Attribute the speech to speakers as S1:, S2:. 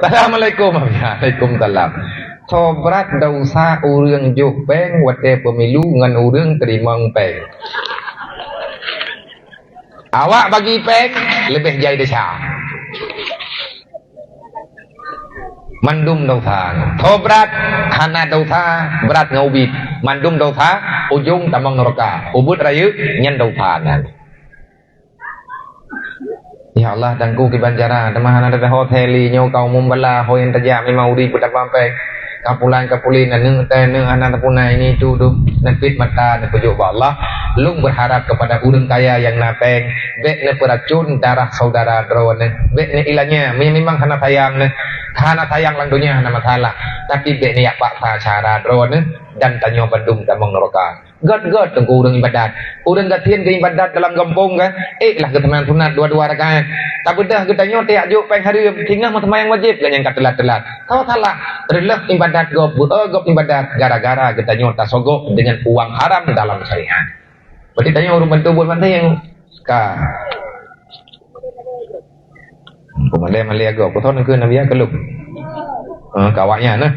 S1: Assalamualaikum. Waalaikumsalam. Tobat dosa urang juh peng wate pemilu ngan urang terima peng. Awak bagi peng lebih jai desa. Mandum dosa. Tobat hana dosa berat ngubit. Mandum dosa ujung tamang neraka. Ubud rayu nyen dosa nan. Ya Allah dangku kibanjara temahan ada hoteli nyau kau mumbala hoyen tajak memang uri pudak pampeng. Kapulan kapulin neng anak punai ini tuduh nepit mata nepujuk Allah lung berharap kepada urang kaya yang napeng bek ne peracun darah saudara drone bek ne ilanya memang hana sayang lang dunia hana masalah tapi bek ne yak paksa cara drone dan tanyo bandung tamang neraka god tengku urang ibadat urang gatien ke ibadat dalam kampung kan lah ke teman sunat dua rakaat tapi dah kita nyote ajuk peng hari tinggal mah yang wajib kan yang telat kau salah relak ibadat gop ibadat gara-gara kita nyota sogok dengan uang haram dalam syariat berarti tanya urang bantu buat mana yang ka pemale agak aku tahu nak ke nabi keluk kawaknya nah